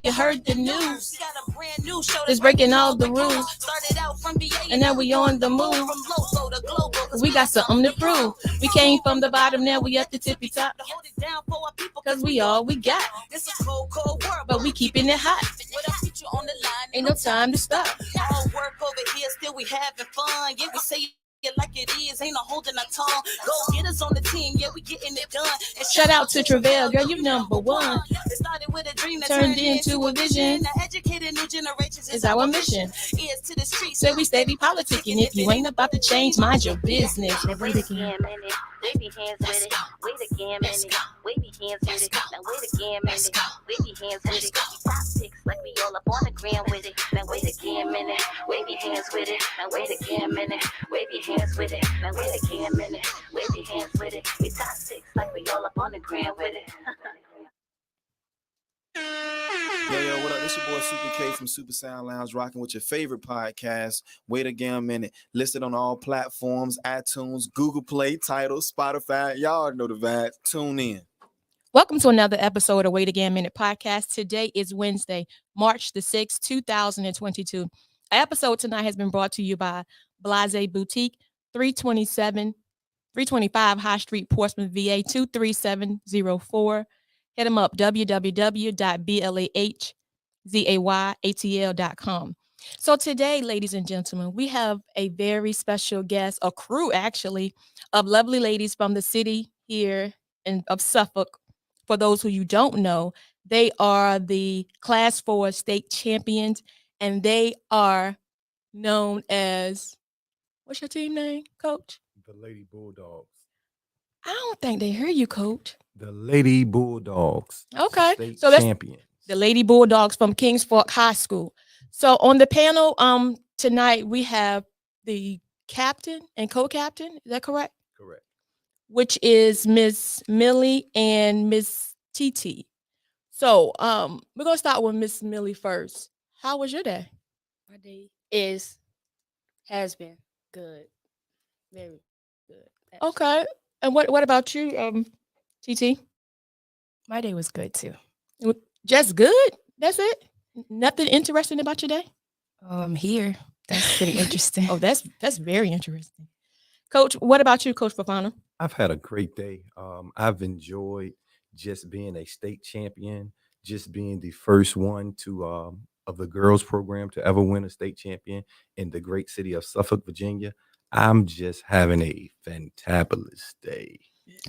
you heard the news. Just breaking all the rules. And now we on the move. We got something to prove. We came from the bottom, now we at the tippy top. Cause we all we got. But we keeping it hot. Ain't no time to stop. All work over here, still we having fun. Yeah, we say it like it is, ain't no holding our tongue. Go get us on the team, yeah, we getting it done. And shout out to Travail, girl, you number one. It started with a dream that turned into a vision. Now educated new generations is our mission. Ears to the streets, so we steady politicking. If you ain't about to change, mind your business. Now wait again, minute. Wave your hands with it. Wait again, minute. Wave your hands with it. Now wait again, minute. Wave your hands with it. We top six like we all up on the gram with it. Now wait again, minute. Wave your hands with it. Now wait again, minute. Wave your hands with it. Now wait again, minute. Wave your hands with it. We top six like we all up on the gram with it. Yo, what up? This your boy Super K from Super Sound Lounge, rocking with your favorite podcast, Wait Again a Minute, listed on all platforms, iTunes, Google Play, Tidal, Spotify. Y'all already know the vibe. Tune in. Welcome to another episode of Wait Again Minute Podcast. Today is Wednesday, March the 6th, 2022. Our episode tonight has been brought to you by Blase Boutique, 325 High Street, Portsmouth, VA, 23704. Hit them up, www.blahzayatl.com. So today, ladies and gentlemen, we have a very special guest, a crew actually, of lovely ladies from the city here of Suffolk. For those who you don't know, they are the Class 4 state champions, and they are known as, what's your team name, Coach? The Lady Bulldogs. I don't think they hear you, Coach. The Lady Bulldogs. Okay. State So that's champions. the Lady Bulldogs from Kings Fork High School. So on the panel tonight, we have the captain and co-captain. Is that correct? Correct. Which is Miss Millie and Miss TT. So we're going to start with Miss Millie first. How was your day? My day has been good. Very good. Okay. And what about you, TT? My day was good too. Just good? That's it? Nothing interesting about your day? I'm here. That's pretty interesting. Oh, that's very interesting. Coach, what about you, Coach Fofana? I've had a great day. I've enjoyed just being a state champion, just being the first one to of the girls program to ever win a state champion in the great city of Suffolk, Virginia. I'm just having a fantabulous day.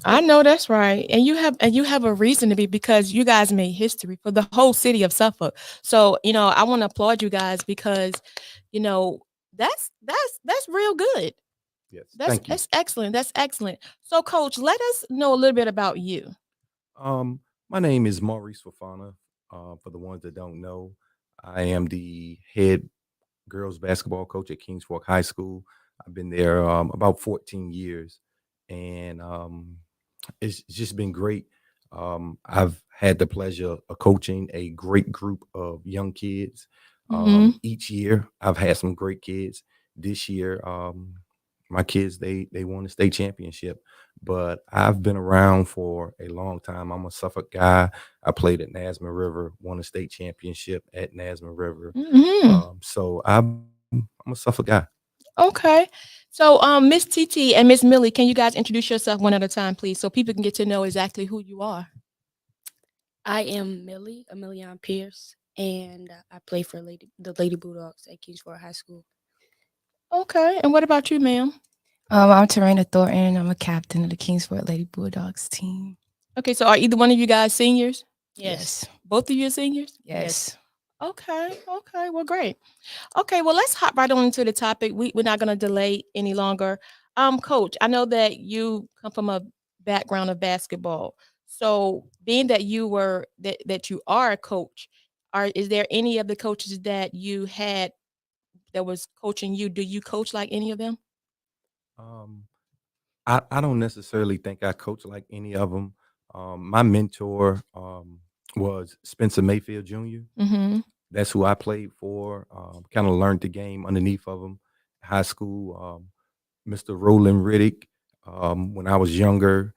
I know that's right. And you have a reason to be, because you guys made history for the whole city of Suffolk. So, I want to applaud you guys because, that's real good. Yes. That's excellent. That's excellent. So, Coach, let us know a little bit about you. My name is Maurice Fufana. For the ones that don't know, I am the head girls basketball coach at Kings Fork High School. I've been there about 14 years, and it's just been great. I've had the pleasure of coaching a great group of young kids. Each year, I've had some great kids. This year, my kids, they won the state championship, but I've been around for a long time. I'm a Suffolk guy. I played at Nasman River, won a state championship at Nasman River. So I'm a Suffolk guy. Okay. So, Miss TT and Miss Millie, can you guys introduce yourself one at a time, please, so people can get to know exactly who you are? I am Millie, Emilion Pierce, and I play for the Lady Bulldogs at Kings Fork High School. Okay. And what about you, ma'am? I'm Tarina Thornton. I'm a captain of the Kings Fork Lady Bulldogs team. Okay. So are either one of you guys seniors? Yes. Both of you are seniors? Yes. Okay. Well, great. Okay. Well, let's hop right on into the topic. We're not going to delay any longer. Coach, I know that you come from a background of basketball. So being that you are a coach, is there any of the coaches that you had that was coaching you? Do you coach like any of them? I don't necessarily think I coach like any of them. My mentor was Spencer Mayfield Jr. That's who I played for. Kind of learned the game underneath of him. High school, Mr. Roland Riddick. When I was younger,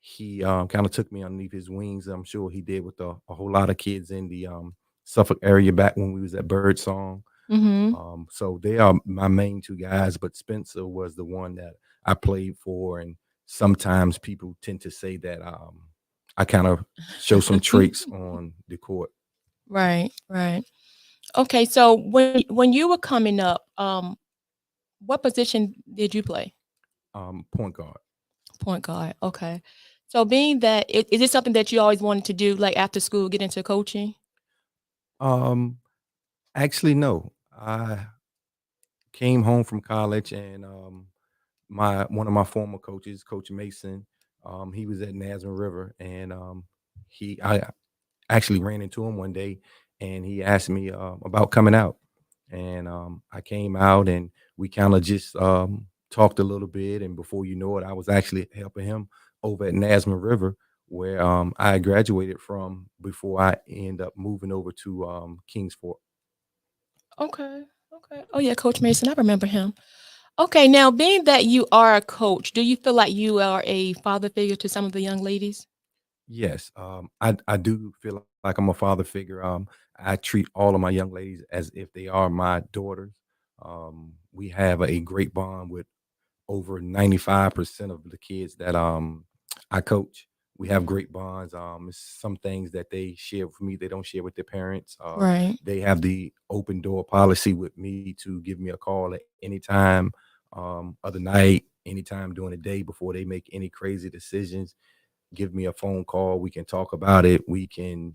he kind of took me underneath his wings. I'm sure he did with a whole lot of kids in the Suffolk area back when we was at Birdsong. Mm-hmm. So they are my main two guys, but Spencer was the one that I played for, and sometimes people tend to say that I kind of show some traits on the court. Right, right. Okay, so when you were coming up, what position did you play? Point guard. Point guard. Okay. So being that, is it something that you always wanted to do, like after school, get into coaching? Um, Actually, no. I came home from college, and my one of my former coaches, Coach Mason, he was at Nazareth River, and I actually ran into him one day, and he asked me about coming out, and I came out, and we kind of just talked a little bit, and before you know it, I was actually helping him over at Nazareth River, where I graduated from before I end up moving over to Kings Fork. Okay. Okay. Oh yeah, Coach Mason. I remember him. Okay. Now, being that you are a coach, do you feel like you are a father figure to some of the young ladies? Yes, I do feel like I'm a father figure. I treat all of my young ladies as if they are my daughters. We have a great bond with over 95% of the kids that I coach. We have great bonds. It's some things that they share with me they don't share with their parents. Right. They have the open door policy with me to give me a call at any time of the night, anytime during the day before they make any crazy decisions. Give me a phone call. We can talk about it. We can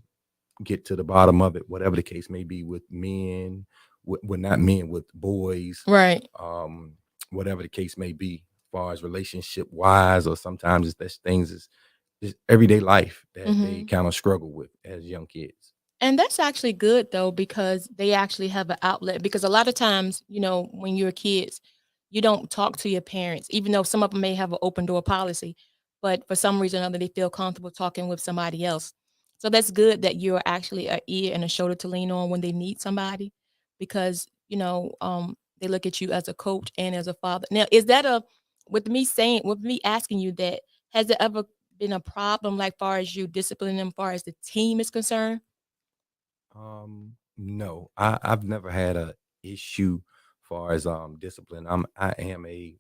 get to the bottom of it, whatever the case may be with men, well, not men, with boys, Right. um, whatever the case may be, as far as relationship wise, or sometimes it's there's things is just everyday life that they Hmm. kind of struggle with as young kids. And that's actually good though, because they actually have an outlet. Because a lot of times, when you're kids, you don't talk to your parents, even though some of them may have an open door policy, but for some reason or other, they feel comfortable talking with somebody else. So that's good that you're actually a ear and a shoulder to lean on when they need somebody, because they look at you as a coach and as a father. Now, is that with me asking you that, has it ever been a problem, like far as you disciplining them, far as the team is concerned? No, I've never had a issue far as discipline. I am a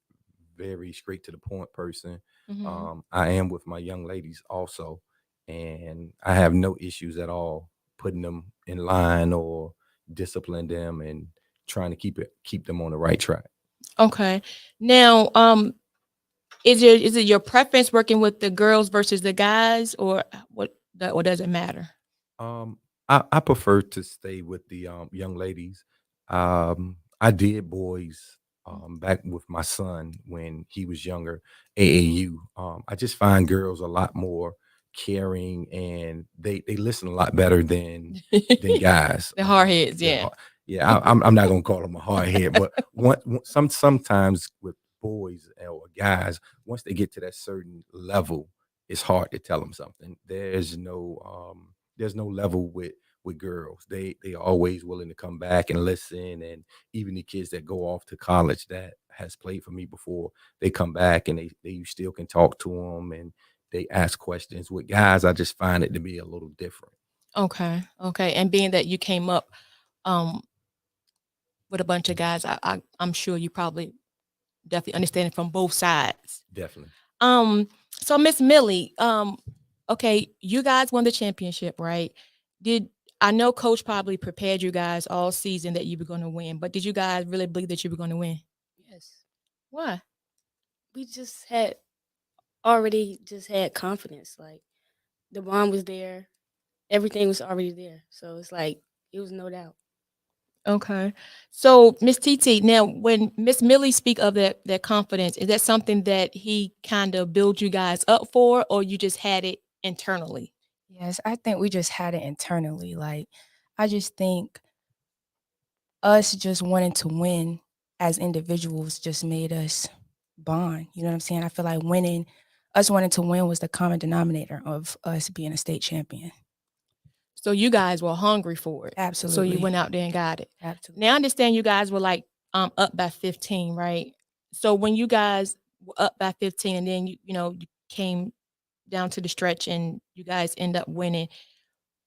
very straight to the point person. Hmm. I am with my young ladies also, and I have no issues at all putting them in line or discipline them and trying to keep them on the right track. Okay. Now, is it your preference working with the girls versus the guys, or or does it matter? Um, I prefer to stay with the young ladies. I did boys back with my son when he was younger, AAU. I just find girls a lot more caring, and they listen a lot better than guys. The hard heads, They're yeah. hard. Yeah, I'm not gonna call them a hard head, but sometimes with boys or guys, once they get to that certain level, it's hard to tell them something. There's no level with girls. They are always willing to come back and listen, and even the kids that go off to college that has played for me before, they come back and they you still can talk to them and they ask questions. With guys, I just find it to be a little different. Okay, okay. And being that you came up um with a bunch of guys, I'm sure you probably definitely understand it from both sides. Definitely. So Miss Millie, okay, you guys won the championship, right? Did I know Coach probably prepared you guys all season that you were going to win, but did you guys really believe that you were going to win? Yes. Why? We just had already just had confidence. Like the bond was there. Everything was already there. So it's like it was no doubt. Okay. So Miss TT, now when Miss Millie speak of that confidence, is that something that he kind of built you guys up for, or you just had it internally? Yes, I think we just had it internally. Like, I just think us just wanting to win as individuals just made us bond. You know what I'm saying? I feel like us wanting to win was the common denominator of us being a state champion. So you guys were hungry for it. So you Absolutely. went out there and got it. Absolutely. Now I understand you guys were like up by 15, right? So when you guys were up by 15 and then you came down to the stretch and you guys end up winning,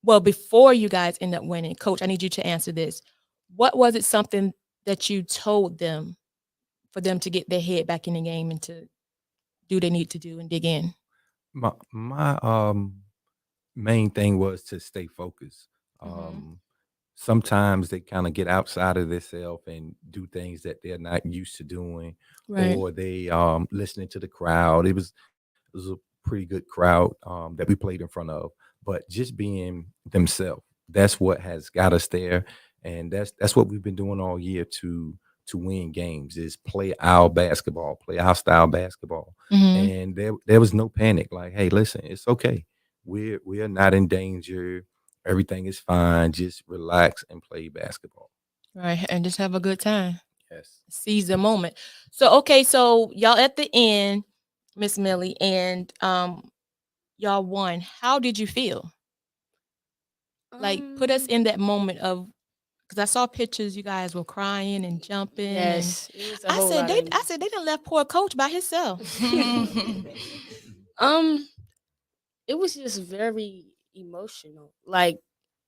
well, before you guys end up winning, Coach, I need you to answer this. What was it something that you told them for them to get their head back in the game and to do what they need to do and dig in? My main thing was to stay focused. Mhm. Sometimes they kind of get outside of themselves and do things that they're not used to doing, Right. or they listening to the crowd. It was a pretty good crowd that we played in front of, but just being themselves. That's what has got us there, and that's what we've been doing all year to win games. Is play our basketball, play our style basketball, Mhm. and there was no panic. Like, hey, listen, it's okay. We are not in danger. Everything is fine. Just relax and play basketball. Right. And just have a good time. Yes. Seize the moment. So okay, so y'all at the end, Miss Millie, and y'all won. How did you feel? Like put us Um, in that moment of because I saw pictures you guys were crying and jumping and yes, it was a whole lot of I said they done left poor coach by himself. um, it was just very emotional, like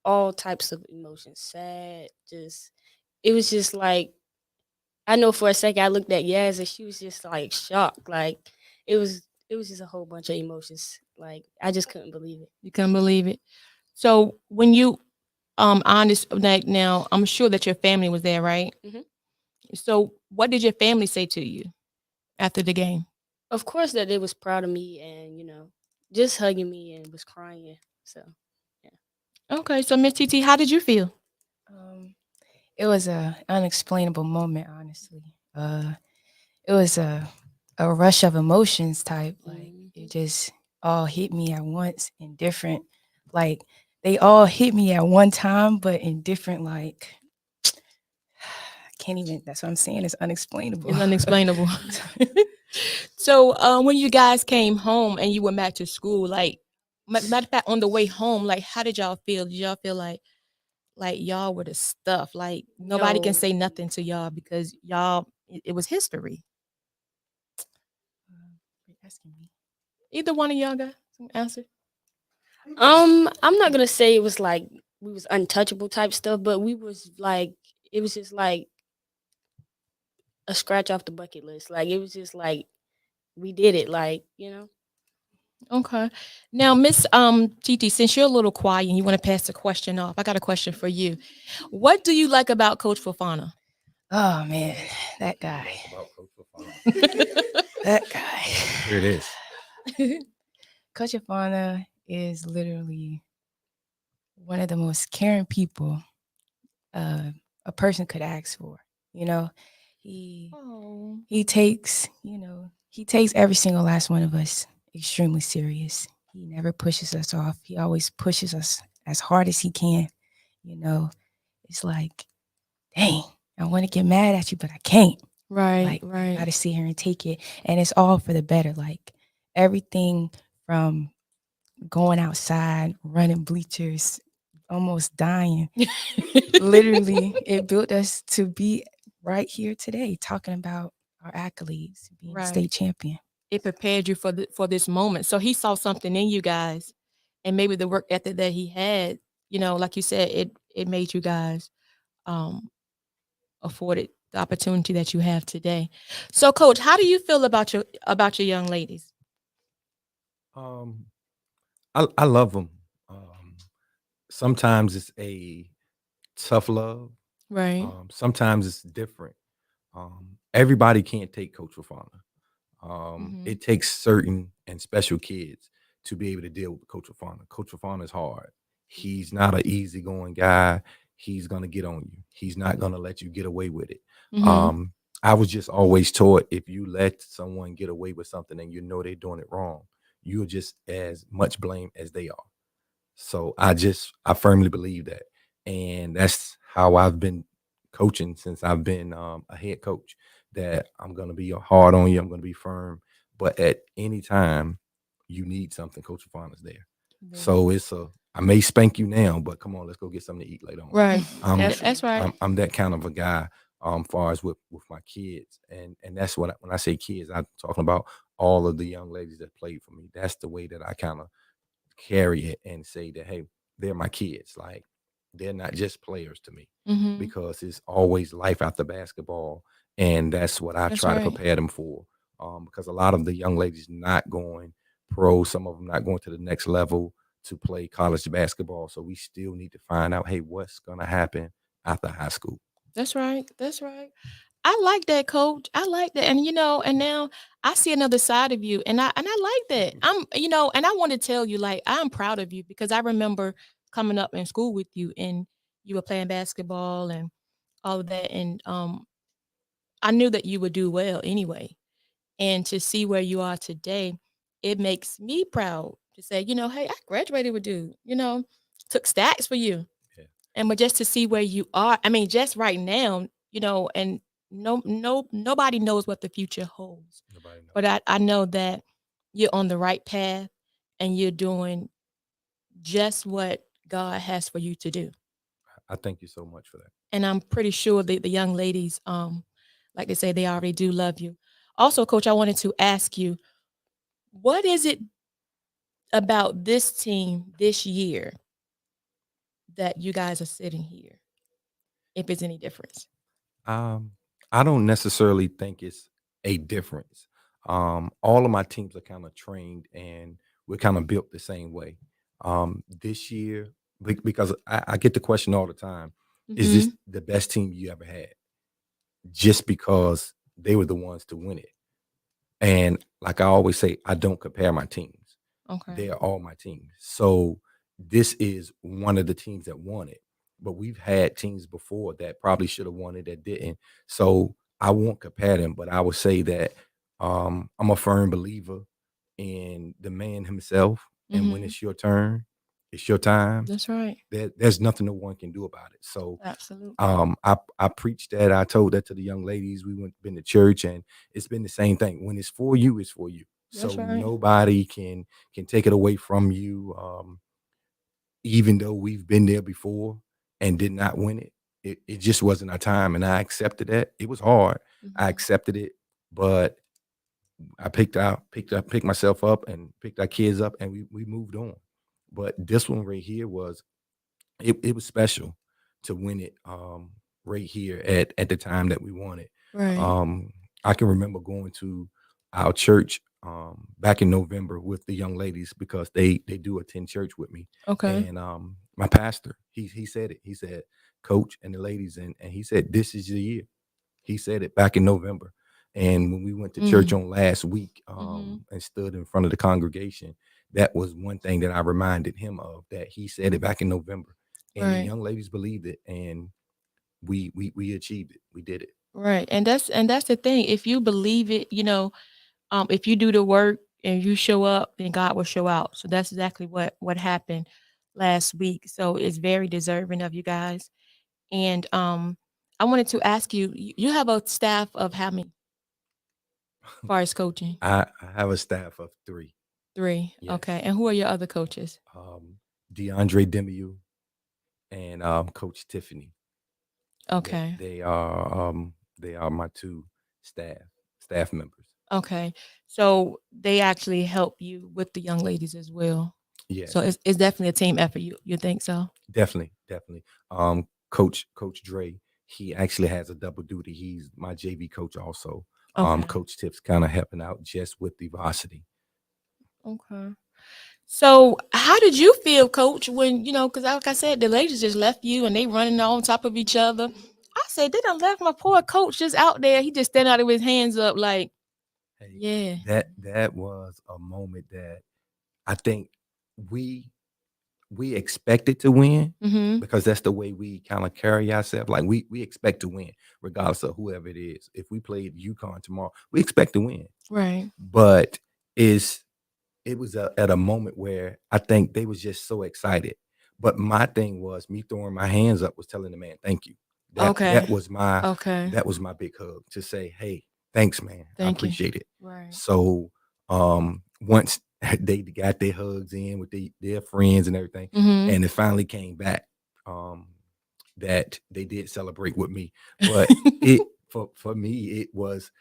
all types of emotions, sad, just it was just like I know for a second I looked at Yaz and she was just like shocked, like it was just a whole bunch of emotions, like I just couldn't believe it. You couldn't believe it. So when you honest like now, I'm sure that your family was there, right? Mhm. So what did your family say to you after the game? Of course that they was proud of me and just hugging me and was crying. So yeah. Okay, so Miss TT, how did you feel? Um, it was a unexplainable moment, honestly. It was a rush of emotions type. Like it Mhm. just all hit me at once in different, like they all hit me at one time, but in different like. I can't even. That's what I'm saying. It's unexplainable. It's unexplainable. So when you guys came home and you went back to school, like matter of fact, on the way home, like how did y'all feel? Did y'all feel like y'all were the stuff? Like nobody can No. say nothing to y'all because y'all it was history. You're asking me. Either one of y'all got some answer? I'm not gonna say it was like we was untouchable type stuff, but we was like it was just like a scratch off the bucket list. Like it was just like we did it. Like. Okay. Now, Miss TT, since you're a little quiet and you want to pass the question off, I got a question for you. What do you like about Coach Fofana? Oh man, that What do you guy. like about Coach Fufana? That Here it guy. is. Coach Fofana is literally one of the most caring people a person could ask for. You know, he Oh, he takes every single last one of us extremely serious. He never pushes us off. He always pushes us as hard as he can. You know, it's like, dang, I want to get mad at you, but I can't. right, Like, I right. gotta sit here and take it. And it's all for the better. Like everything from going outside, running bleachers, almost dying. Literally, it built us to be right here today, talking about our accolades, being a Right. state champion. It prepared you for for this moment. So he saw something in you guys, and maybe the work ethic that he had, like you said, it made you guys um afforded the opportunity that you have today. So, Coach, how do you feel about your young ladies? Um, I love them. Um, Sometimes it's a tough love. Right. Sometimes it's different. Everybody can't take Coach Fufana. Hmm. It takes certain and special kids to be able to deal with Coach Fofana. Coach Fofana is hard. He's not an easygoing guy. He's gonna get on you. He's not gonna let you get away with it. Hmm. Um, I was just always taught if you let someone get away with something and you know they're doing it wrong, you're just as much blame as they are. So I firmly believe that, and that's how I've been coaching since I've been a head coach. That I'm gonna be hard on you. I'm gonna be firm, but at any time you need something, Coach Fafana's there. So I may spank you now, but come on, let's go get something to eat later on. Right. I'm That's right. I'm that kind of a guy. Far as with my kids, and that's what when I say kids, I'm talking about all of the young ladies that played for me. That's the way that I kind of carry it and say that, hey, they're my kids. Like, they're not just players to me, Mm-hmm. because it's always life after basketball, and that's what I That's try to right. prepare them for. Because a lot of the young ladies not going pro, some of them not going to the next level to play college basketball. So we still need to find out, hey, what's gonna happen after high school. That's right. That's right. I like that, coach. I like that. And and now I see another side of you, and I like that. And I want to tell you, like, I'm proud of you, because I remember coming up in school with you, and you were playing basketball and all of that, and I knew that you would do well anyway. And to see where you are today, it makes me proud to say, hey, I graduated with dude, took stats for you. Yeah, But just to see where you are, I mean, just right now, and nobody knows what the future holds. nobody knows. But I know that you're on the right path, and you're doing just what God has for you to do. I thank you so much for that. And I'm pretty sure that the young ladies, like they say, they already do love you. Also, coach, I wanted to ask you, what is it about this team this year that you guys are sitting here, if it's any difference? Um, I don't necessarily think it's a difference. All of my teams are kind of trained, and we're kind of built the same way. This year, because I get the question all the time, is this Mhm. the best team you ever had? Just because they were the ones to win it. And like I always say, I don't compare my teams. Okay. They're all my teams. So this is one of the teams that won it. But we've had teams before that probably should have won it that didn't. So I won't compare them, but I would say that I'm a firm believer in the man himself. And when Mhm. it's your turn, it's your time. That's right. There's nothing no one can do about it. So Absolutely. I preached that. I told that to the young ladies. We been to church, and it's been the same thing. When it's for you, it's for you. That's So right. nobody can take it away from you. Even though we've been there before and did not win it, it just wasn't our time, and I accepted that. It was hard. I Mhm. accepted it, but I picked myself up and picked our kids up, and we moved on. But this one right here was it was special to win it right here at the time that we won it. Right. Um, I can remember going to our church back in November with the young ladies, because they do attend church with me. Okay. And my pastor, he said it. He said, "Coach and the ladies," and he said, "This is the year." He said it back in November. And when we went to church Mm. on last week Mhm. and stood in front of the congregation, that was one thing that I reminded him of, that he said it back in November. And the Right. young ladies believed it, and we achieved it. We did it. Right. And that's the thing. If you believe it, if you do the work and you show up, then God will show out. So that's exactly what happened last week. So it's very deserving of you guys. And I wanted to ask you, you have a staff of how many, as far as coaching? I have a staff of 3. Three. Yes. Okay. And who are your other coaches? DeAndre Demiu and Coach Tiffany. Okay. They are my 2 staff members. Okay. So they actually help you with the young ladies as well. So Yes. it's definitely a team effort. You think so? Definitely, definitely. Coach Dre, he actually has a double duty. He's my JV coach also. Okay. Coach Tips kind of helping out just with the varsity. Okay. So how did you feel, coach, when, because like I said, the ladies just left you and they running on top of each other. I said, they done left my poor coach just out there. He just standing out with his hands up like, Hey, yeah. that was a moment that I think we we expected to win, Mm-hmm. because that's the way we kind of carry ourselves. Like we expect to win regardless of whoever it is. If we played UConn tomorrow, we expect to win. Right. But is it was at a moment where I think they was just so excited. But my thing was, me throwing my hands up was telling the man, "Thank you." That Okay. Okay. that was my big hug, to say, "Hey, thanks, man. I Thank you. appreciate it." Right. So once they got their hugs in with their friends and everything, Mm-hmm. and it finally came back, that they did celebrate with me. But it for me, it was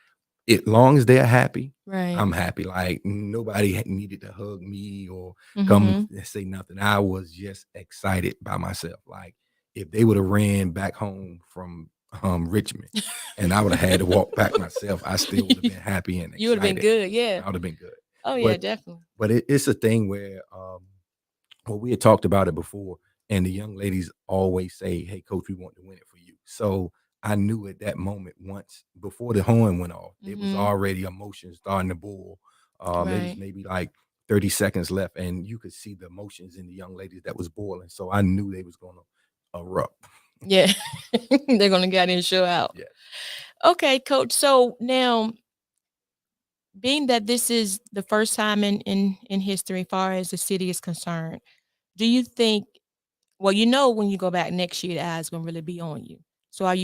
as long as they're happy, Right. I'm happy. Like nobody needed to hug me or Mhm. come and say nothing. I was just excited by myself. Like if they would have ran back home from Richmond and I would have had to walk back myself, I still would have been happy and You would have been excited. good. Yeah. I would have been good. Oh yeah, But definitely. but it's a thing where well, we had talked about it before, and the young ladies always say, "Hey, coach, we want to win it for you." So I knew at that moment, once before the horn went off, it was Mhm. already emotions starting to boil. It was Right. maybe like 30 seconds left, and you could see the emotions in the young ladies that was boiling. So I knew they was gonna erupt. Yeah. They're gonna get in and show out. Yeah. Okay, coach. So now, being that this is the first time in history, as far as the city is concerned, do you think? Well, you know, when you go back next year, the eyes gonna really be on you. So are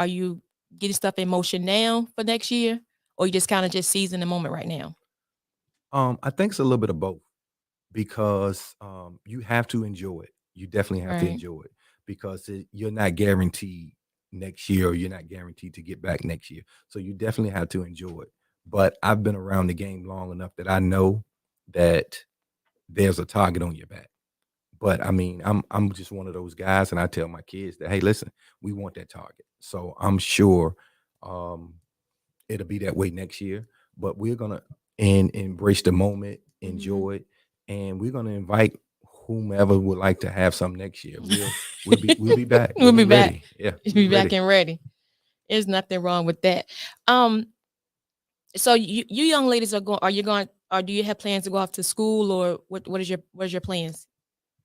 you getting stuff in motion now for next year, or you just kind of just seizing the moment right now? I think it's a little bit of both because you have to enjoy it. You definitely have to Right. enjoy it because you're not guaranteed next year or you're not guaranteed to get back next year. So you definitely have to enjoy it. But I've been around the game long enough that I know that there's a target on your back. But I mean, I'm just one of those guys, and I tell my kids that, hey, listen, we want that target. So I'm sure um, it'll be that way next year. But we're gonna embrace the moment, Mhm. enjoy it, and we're gonna invite whomever would like to have some next year. We'll be back. We'll We'll be be back. ready. Yeah, We'll we'll be be back ready. and ready. There's nothing wrong with that. Um, so you young ladies are going. Are you going? Or do you have plans to go off to school, or what is your plans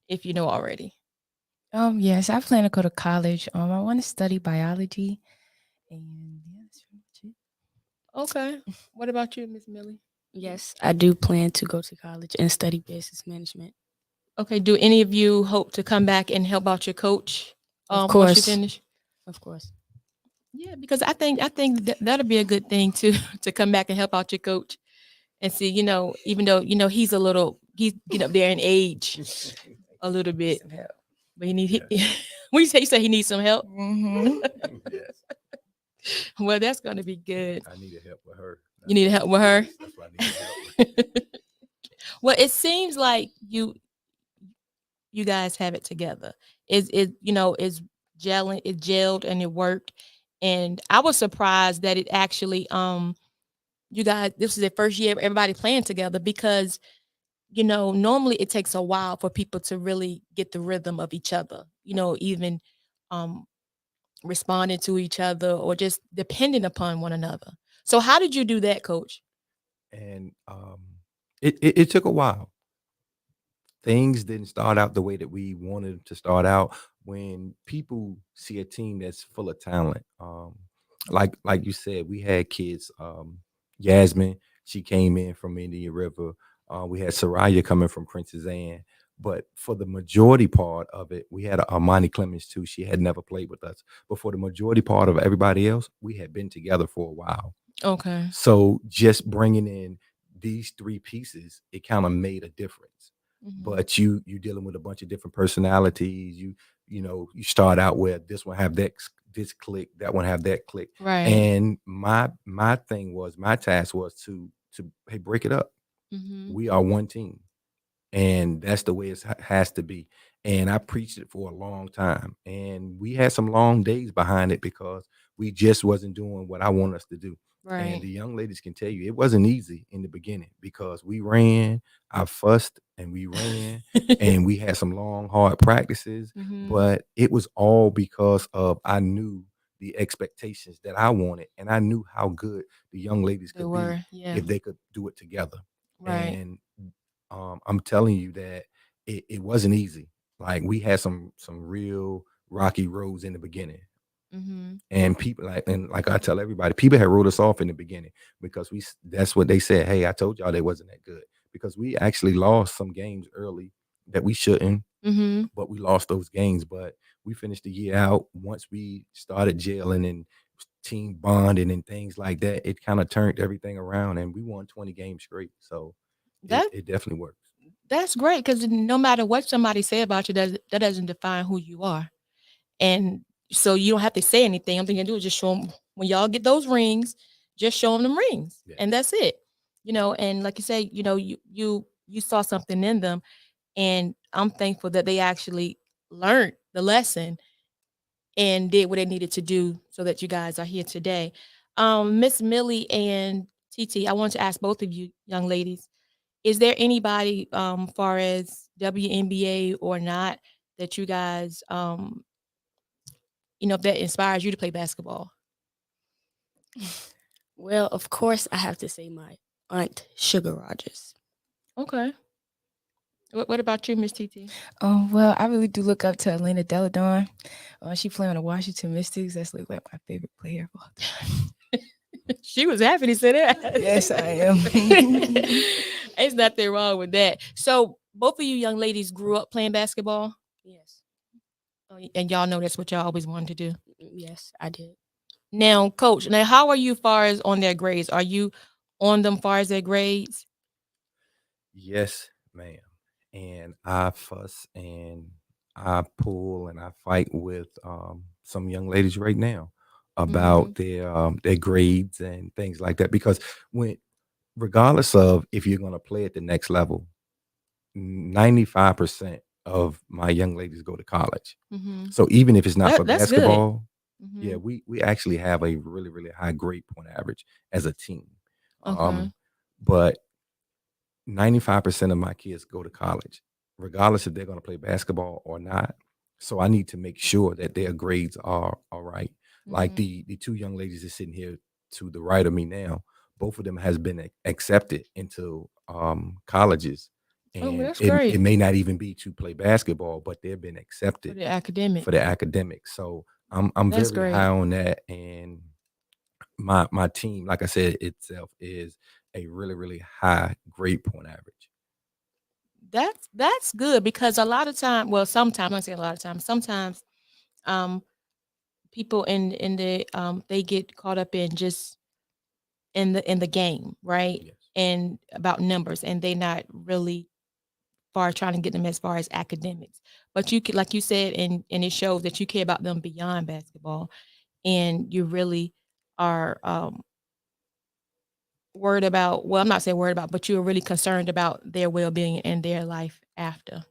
if you know already? Yes, I plan to go to college. I want to study biology, and yeah, that's pretty much it. Okay. What about you, Miss Millie? Yes, I do plan to go to college and study business management. Okay. Do any of you hope to come back and help out your coach Of once you course. finish? Of course. Yeah, because I think that'll be a good thing too to come back and help out your coach and see, even though he's getting up there in age a little bit, Some help. but he need Yeah. when you say he needs some help, Mm-hmm. Yes, well, that's gonna be good. I need help with her. You need help with her. Yes, that's what I need help with. Well, it seems like you guys have it together. It's gelling, it gelled and it worked. And I was surprised that it actually you guys this is the first year everybody playing together because normally it takes a while for people to really get the rhythm of each other, even um responding to each other or just depending upon one another. So how did you do that, coach? And it took a while. Things didn't start out the way that we wanted to start out. When people see a team that's full of talent, like you said, we had kids. Yasmin, she came in from Indian River. We had Soraya coming from Princess Anne. But for the majority part of it, we had Armani Clemens too. She had never played with us. But for the majority part of everybody else, we had been together for a while. Okay. So just bringing in these three pieces, it kind of made a difference. Mhm. But you dealing with a bunch of different personalities. You start out where this one have this click, that one have that click. Right. And my task was to hey, break it up. Mhm. We are one team, and that's the way it has to be. And I preached it for a long time, and we had some long days behind it because we just wasn't doing what I want us to do. And Right. the young ladies can tell you it wasn't easy in the beginning because we ran, I fussed, and we ran, and we had some long, hard practices. Mhm. But it was all because of I knew the expectations that I wanted, and I knew how good the young ladies They could be were, yeah. if they could do it together. Right. And I'm telling you that it wasn't easy. Like we had some real rocky roads in the beginning. Mhm. And people like I tell everybody, people had wrote us off in the beginning because that's what they said. Hey, I told y'all they wasn't that good because we actually lost some games early that we shouldn't, Mhm. but we lost those games. But we finished the year out once we started gelling and team bonding and things like that. It kind of turned everything around and we won 20 games straight. So it, That it definitely works. that's great because no matter what somebody say about you, that doesn't define who you are. And so you don't have to say anything. All you can do is just show them when y'all get those rings. just show them rings, Yeah. and that's it. And like you say, you saw something in them, and I'm thankful that they actually learned the lesson and did what they needed to do so that you guys are here today. Miss Millie and TT, I want to ask both of you young ladies, is there anybody far as WNBA or not that you guys that inspires you to play basketball? Well, of course, I have to say my aunt Sugar Rogers. Okay. What about you, Miss TT? Well, I really do look up to Elena Deladon. She played on the Washington Mystics. That's like my favorite player of all time. She was happy to say that. Yes, I am. There's nothing wrong with that. So both of you young ladies grew up playing basketball? Yes. And y'all know that's what y'all always wanted to do? Yes, I did. Now, Coach, how are you far as on their grades? Are you on them far as their grades? Yes, ma'am. And I fuss and I pull and I fight with some young ladies right now about their grades and things like that. Because regardless of if you're going to play at the next level, 95% of my young ladies go to college. So even if it's not for That's good. basketball, yeah, we actually have a really, really high grade point average as a team. But 95% of my kids go to college, regardless if they're going to play basketball or not. So I need to make sure that their grades are all right. Like the two young ladies that's sitting here to the right of me now, both of them has been accepted into colleges. And that's great. it may not even be to play basketball, but they've been accepted For the academics. So I'm That's very great. high on that. And my team, like I said, itself is a really, really high grade point average. That's good, because a lot of time, well, sometimes, I say a lot of times, sometimes people in the they get caught up in just in the game, right? Yes. And about numbers, and they not really far trying to get them as far as academics. But you could, like you said, and it shows that you care about them beyond basketball, and you really are worried about, well, I'm not saying worried about, but you're really concerned about their well-being and their life after.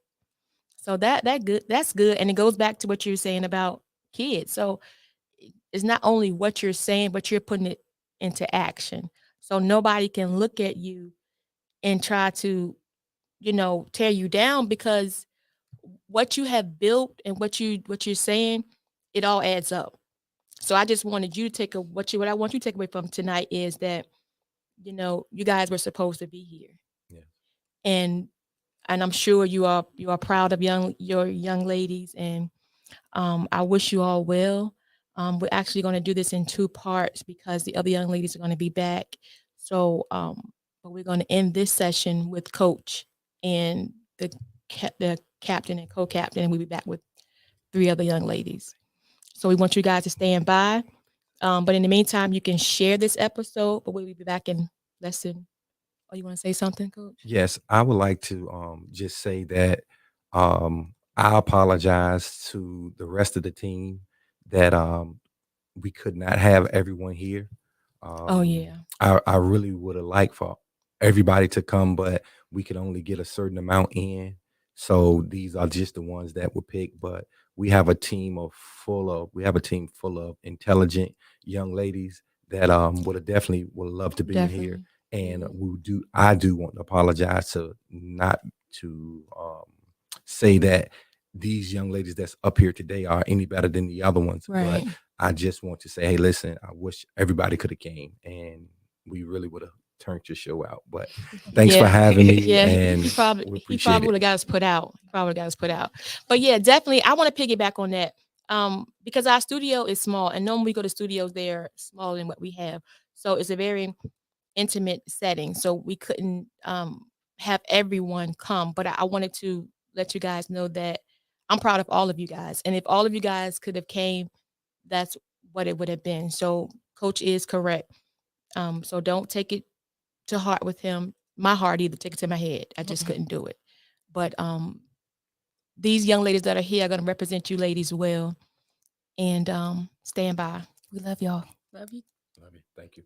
So that's good. And it goes back to what you're saying about kids. So it's not only what you're saying, but you're putting it into action. So nobody can look at you and try to, tear you down, because what you have built and what you're saying, it all adds up. So I just wanted you to take what I want you to take away from tonight is that, you guys were supposed to be here. Yeah. And I'm sure you are proud of your young ladies, and I wish you all well. We're actually going to do this in 2 parts because the other young ladies are going to be back. So, but we're going to end this session with Coach and the captain and co-captain, and we'll be back with 3 other young ladies. So we want you guys to stand by. But in the meantime, you can share this episode, but we'll be back in lesson. Oh, you want to say something, Coach? Yes, I would like to just say that I apologize to the rest of the team that we could not have everyone here. Oh, yeah. I really would have liked for everybody to come, but we could only get a certain amount in. So these are just the ones that were picked. But we have a team full of intelligent young ladies that would have definitely would love to be in here. And I do want to apologize to not to say that these young ladies that's up here today are any better than the other ones. Right. But I just want to say, hey, listen, I wish everybody could have came and we really would have turned your show out. But thanks for having me. Yeah, and he probably would have got us put out. But yeah, definitely, I want to piggyback on that. Because our studio is small, and normally we go to studios, they're smaller than what we have. So it's a very intimate setting. So we couldn't have everyone come. But I wanted to let you guys know that I'm proud of all of you guys. And if all of you guys could have came, that's what it would have been. So Coach is correct. So don't take it to heart with him. My heart either, take it to my head. I just couldn't do it. But these young ladies that are here are going to represent you ladies well. And stand by. We love y'all. Love you. Love you. Thank you.